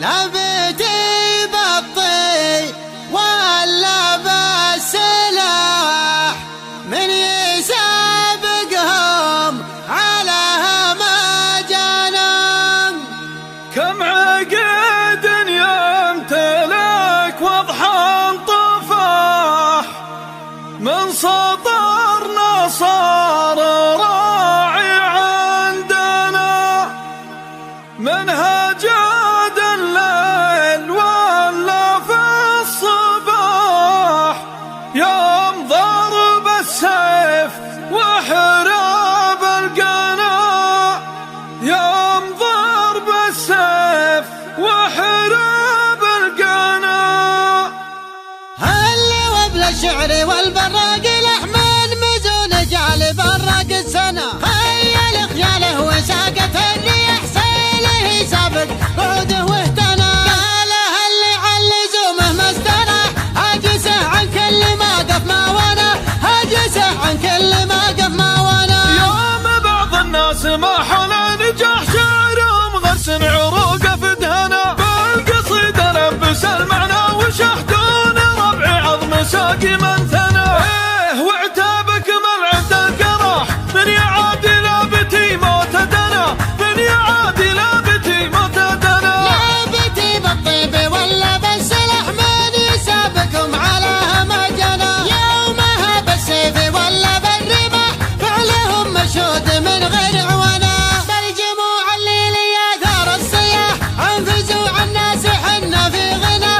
لا بيتي بالطي ولا بالسلاح، من يسابقهم على همجانهم. كم عقد يمتلك واضحا طفاح، من سطرنا صار راعي عندنا، منها جاد الليل ولا في الصباح، يوم ضرب السيف وحراب القنا، يوم ضرب السيف وحراب القنا. هل وبل الشعر والبراق الأحمد مزون جعل براق السنة، خيل خياله وساقت الريح سيله سابق بعوده واهتنى. قالها اللي علزومه مسدره، هاجسه عن كل ما قف ما وانا، هاجسه عن كل ما قف ما وانا. يوم بعض الناس ما حلا نجاح شعرهم غرس عروقه في دهنا، بالقصيد لبس المعنى وشحدون ربع عظم ساقي من ثنى. وعتابك ملعب القراح، من يعادي لابتي موت دنا، من يعادي لابتي موت دنا. لابتي بالطيب ولا بالسلاح، من يسابقهم على همجنا، يومها بالسيف ولا بالرماح، فعلهم مشهود من غير عوانا. بالجموع الليلي اثار الصياح، انفزوا عن الناس حنا في غنى،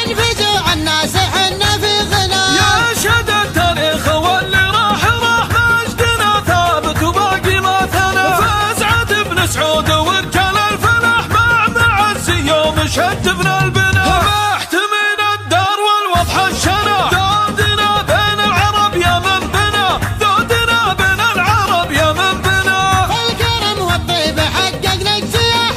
انفزوا عن الناس حنا في غنى. يا شد التاريخ واللي راح مجدنا ثابت وباقي ما ثنى، فاسعد بن سعود ورجال الفلاح مع معزي يوم شتفنا البنا، محتمين الدار والوضح الشنا، ذودنا بين العرب يا من بنا، ذودنا بين العرب يا من بنا. الكرم والطيب حققنا السياح،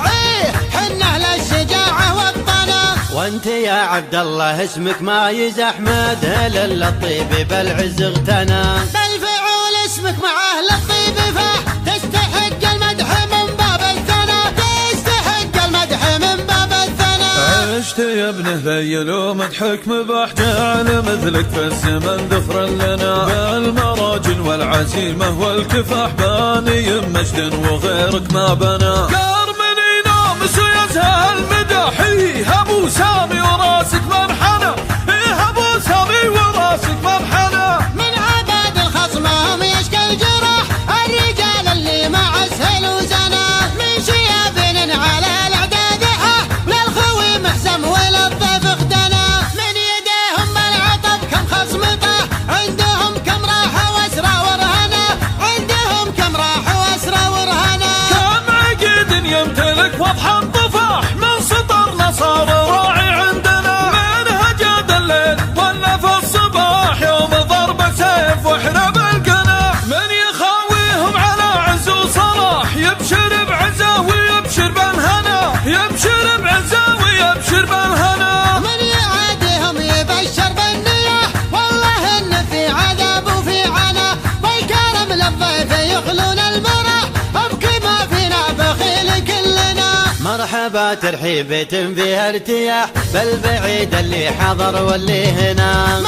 حنا للشجاعة والطنا. وانت يا عبد الله اسمك ما يزحمد، هل الطيب بالعز اغتنى، بالفعول اسمك مع اهل الطيب فاح، تستحق المدح من باب الثنى، تستحق المدح من باب الثنى. عشت يا ابنه ذيل ومدحك مباح، جعل مثلك في الزمن ذخرا لنا، بالمراجل والعزيمة والكفاح، باني مجد وغيرك ما بنى. كارمني نامس ويزهى المدح، ابو سامي وراسك منحنى، ابو سامي وراسك منحنى. من عباد الخصم هم يشكى الجراح، الرجال اللي مع السهل وزنا، من شياب على الاعداد حاه، للخوي محسم وللضيف اختنا. من يديهم العطب كم خصم طاح، عندهم كم راح واسرى ورهنا، عندهم كم راح واسرى ورهنا. كم عقد يمتلك واضحا طفاح، من سطرنا صار راعي عندنا، منها جاد الليل ولا في الصباح، يوم ضرب سيف وحرب القنا، من يخاويهم على عز وصلاح، يبشر بعزه ويبشر بالهنا، يبشر بعزه ويبشر بالهنا. من يعاديهم يبشر بالنياح، والله ان في عذاب وفي عنا، والكرم للضيف يخلون المراح، ابكي ما فينا بخيل كلنا. مرحبا ترحيبة فيها ارتياح، بالبعيد اللي حضر واللي هنا.